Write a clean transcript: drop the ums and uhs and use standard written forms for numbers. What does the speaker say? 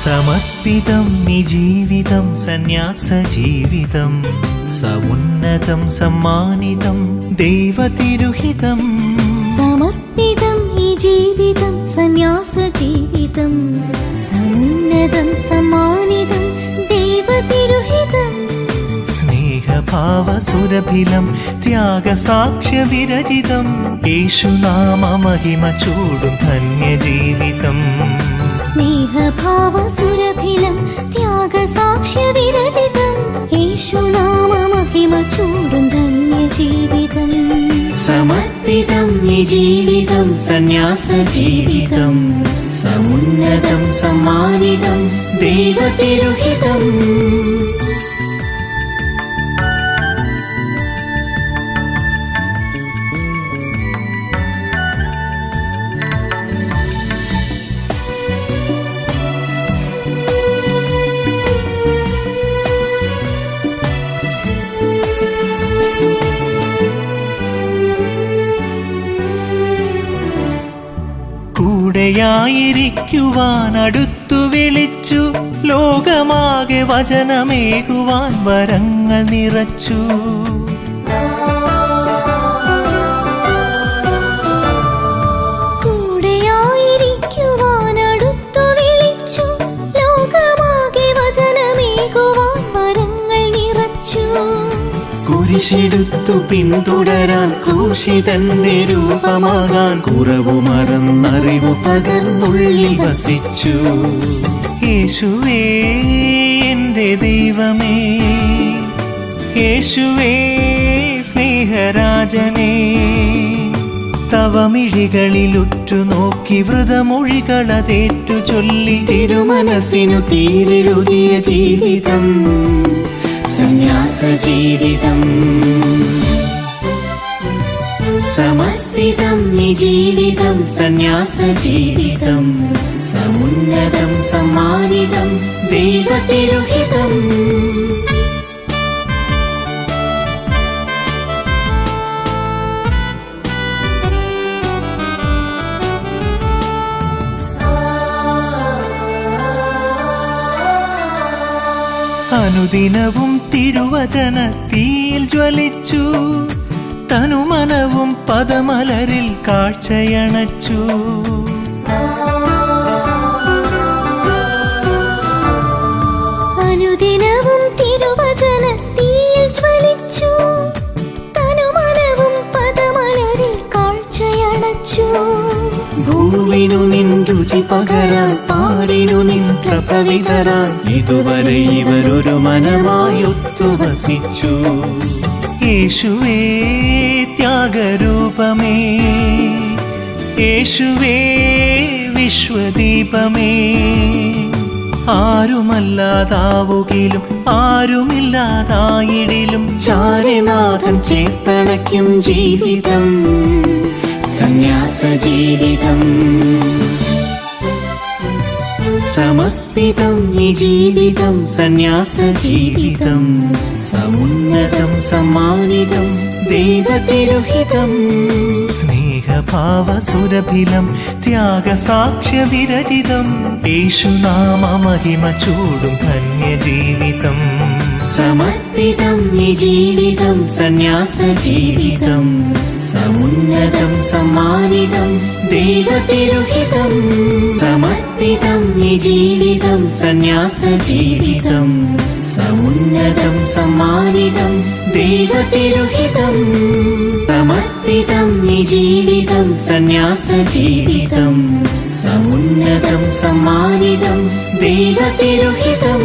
സമർപ്പിതം ഈ ജീവിതം സന്യാസ ജീവിതം സമുന്നതം സമ്മാനിതം ദൈവതിരുഹിതം. സമർപ്പിതം ഈ ജീവിതം സന്യാസ ജീവിതം സമുന്നതം സമ്മാനിതം ദൈവതിരുഹിതം. സ്നേഹഭാവസുരഭിലം ത്യാഗസാക്ഷ്യവിരചിതം യേശുനാമ മഹിമ ചൂടും ധന്യജീവിതം. സ്നേഹഭാവസുരഭിലം ത്യാഗസാക്ഷ്യവിരചിതം യേശുനാമ മഹിമ ചൂടും ധന്യജീവിതം. സമർപ്പിതം ഈ ജീവിതം സന്യാസ ജീവിതം സമുന്നതം സമ്മാനിതം ദൈവതിരുഹിതം. കൂടെയായിരിക്കുവാൻ അടുത്തു വിളിച്ചു ലോകമാകെ വചനമേകുവാൻ വരങ്ങൾ നിറച്ചു. കൂടെയായിരിക്കുവാൻ അടുത്തു വിളിച്ചു ലോകമാകെ വചനമേകുവാൻ വരങ്ങൾ നിറച്ചു. കുരിശെടുത്തു പിന്തുടരാൻ ക്രൂശിതന്റെ രൂപമാകാൻ കുറവു മറന്നറിവു പകർന്നുള്ളിൽ വസിച്ചു. യേശുവേ എന്റെ ദൈവമേ, യേശുവേ സ്നേഹരാജനേ, തവമിഴികളിലുറ്റു നോക്കി വ്രതമൊഴികളതേറ്റു ചൊല്ലി തിരുമനസ്സിനു തീരെഴുതിയ ജീവിതം സന്യാസ ജീവിതം. സമർപ്പിതം ഈ ജീവിതം സന്യാസ ജീവിതം സമുന്നതം സമ്മാനിതം ദൈവതിരുഹിതം. അനുദിനവും തിരുവചനത്തിൽ ജ്വലിച്ചു തനുമനവും പദമലരിൽ കാഴ്ചയണച്ചു. അനുദിനവും തിരുവചനത്തിൽ ജ്വലിച്ചു തനുമനവും പദമലരിൽ കാഴ്ചയണച്ചു. ഭൂവിനു നിൻ രുചി പകരാൻ പാരിനു നിൻ പ്രഭവിതരാൻ ഇതുവരെ ഇവരൊരു മനമായൊത്തു വസിച്ചു. യേശുവേ ത്യാഗരൂപമേ, യേശുവേ വിശ്വദീപമേ, ആരുമല്ലാതാവുകിലും ആരുമില്ലാതായിടിലും ചാരിനാഥൻ ചേർത്തണയ്ക്കും ജീവിതം സന്യാസ ജീവിതം. സമർപ്പിതം ഈ ജീവിതം സന്യാസ ജീവിതം സമുന്നതം സമ്മാനിതം ദൈവതിരുഹിതം. സ്നേഹഭാവസുരഭിലം ത്യാഗസാക്ഷ്യവിരചിതം യേശുനാമ മഹിമ ചൂടും ധന്യജീവിതം. സമർപ്പിതം ഈ ജീവിതം സന്യാസ ജീവിതം സമുന്നതം സമ്മാനിതം ദൈവതിരുഹിതം. സമർപ്പിതം ഈ ജീവിതം സന്യാസ ജീവിതം സമുന്നതം സമ്മാനിതം ദൈവതിരുഹിതം. സമർപ്പിതം ഈ ജീവിതം സന്യാസ ജീവിതം സമുന്നതം സമ്മാനിതം ദൈവതിരുഹിതം.